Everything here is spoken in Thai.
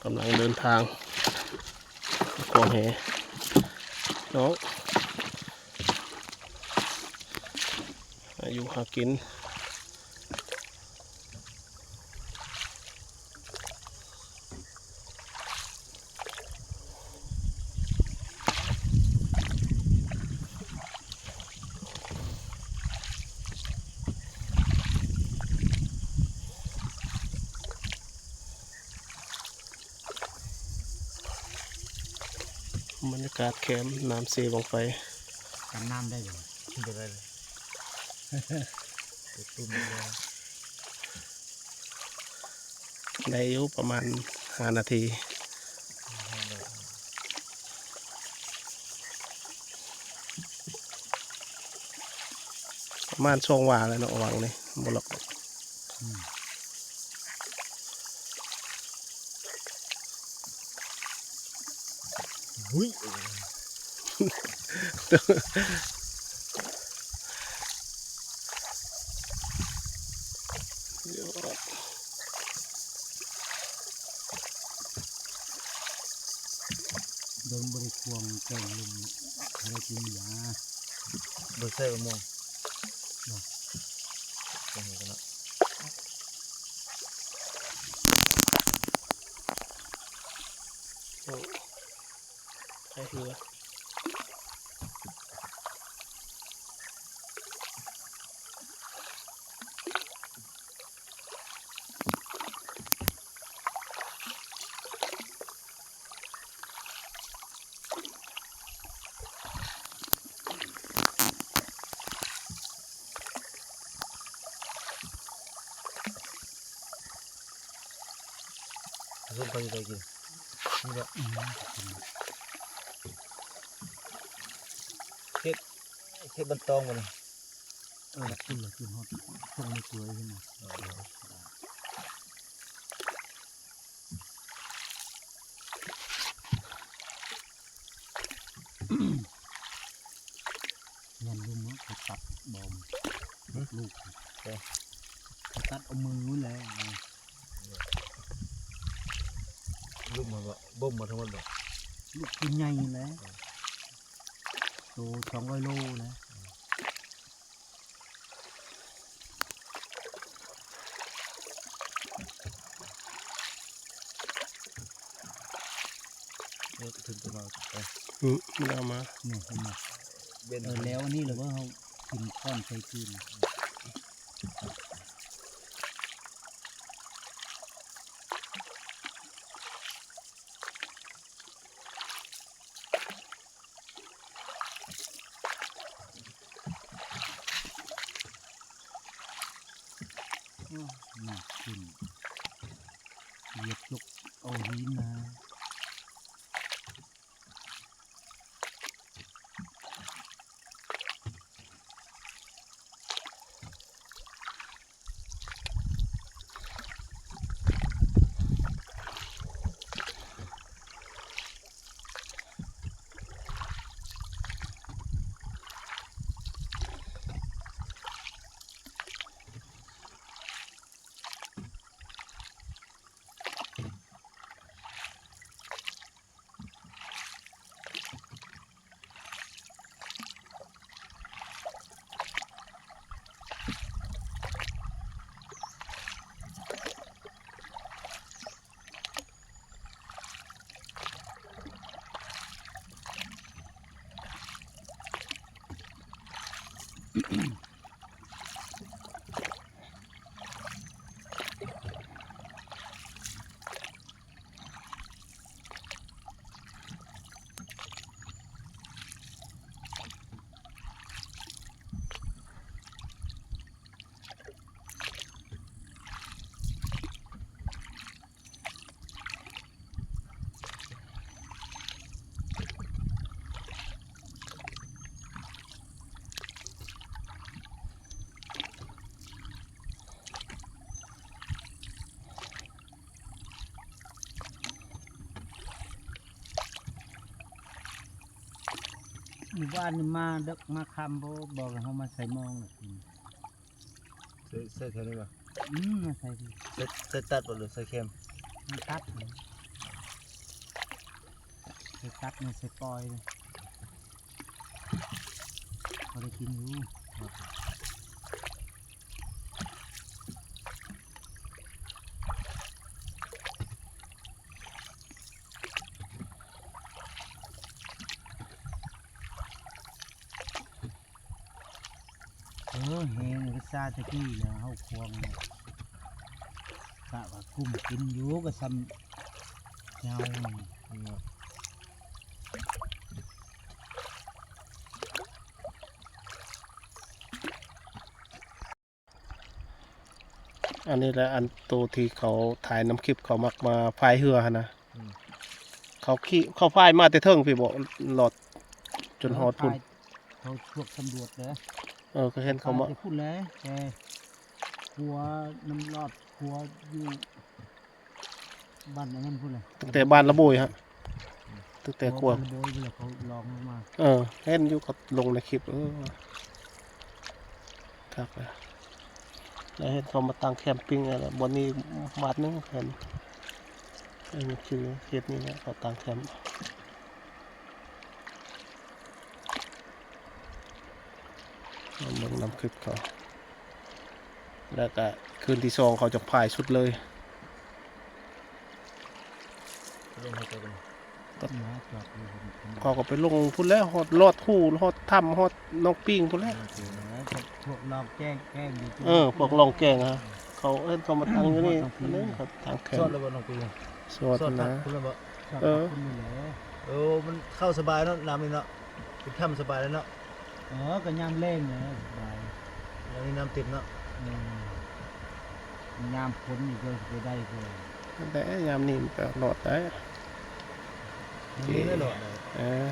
กำลังเดินทางควงแหน้องอายุหากินบรรยากาศแคมป์น้ำเซลงไปกันน้ำได้อยู่ไม่ได้เลยตุ้มเลยได้อยู่ประมาณ5 นาทีประมาณช่วงว่าแล้วเนาะวังนี่บ่หรอกหุ้ยโดนบริควงแกงลุมอะไรกินยาเบอร์เซ่มองตรงนี้กันนะใช่คือร่มไปไปกินนี่แหละเฮ็ดบรรตองมันขึ้นเลยขึ้นฮอตช่วงนี้สวยขึ้นมาเงินลุมเนาะไปตัดบอมลูกตัดเอามือนู้นแล้วลูกมันก็บ่มมาทั้งหมดเลยลูกกินใหญ่แล้วโต200 โลแล้วถึงจะมาไปไม่เอามาเนี่ยเห็นไหมแล้วนี่เลยว่าเขากินก้อนใส่คืนหนักขึ้นเหยียบยกเอาหินนะหมู่บ้านนี่มาดึกมาคำบอกเขามาใส่มองใส่แค่นี้ป่ะมาใส่ใส่ตัดหรือใส่เค็มมันตัด ส่ตัดมันใส่ปล่อยเลยพอได้กินอยู่แหงก็ซาตะกี้แล้วเฮาควงกะว่ากุ้มกินอยู่ก็ซ้ำเงา อันนี้แหละอันตัวที่เขาถ่ายน้ำคลิปเขามักมาพายเรือหั่นนะเขาพายมาแต่เทิงพี่บอกหลอดจนฮอดพุ่น เขาพวกตำรวจเลย ก็เห็นเขามา จะพูดเลยแต่กลัวน้ำรอดกลัวอยู่บ้านนั้นพูดเลย ตั้งแต่บ้านละโบยฮะตั้งแต่กลัว บ้านระโบยเวลาเขาลองลงมา เห็นอยู่เขาลงในคลิปครับแล้วเห็นเขามาตั้งแคมปิ้งอะไรบนนี้บาทนึงเห็นคือเขตนี้เนี่ยเขาตั้งแคมป์เมืองนำคลิปเขาแล้วก็คืนที่สองเขาจะพายสุดเลย ลงให้ตัวกัน ต้นไม้จอดอยู่ผม เขาก็ไปลงพุ่นแล้วฮอดลอดคู่ฮอดถ้ำฮอดน้องปิ้งพุ่นแล้ว พวกลองแกล้งอยู่ พวกลองแกงฮะเขาเขามาตั้งอยู่นี่นี่เขาตั้งแคม ซอด ป์ แล้วบ่น้องปี สวด ซอดทั นะ กคุณแล้วบ่ คุณนี่แหละ มันเข้าสบายเนาะน้ำนี่เนาะเป็นถ้ำสบายแล้วเนาะ ก็ย่ำเล่งเลยสบาย แล้วนี่น้ำเต็มเนาะ ย่ำพ้นอยู่ก็ไปได้ก็ แต่ยามนี้มันก็หลอดได้ นี่ไม่หลอดเลย เออ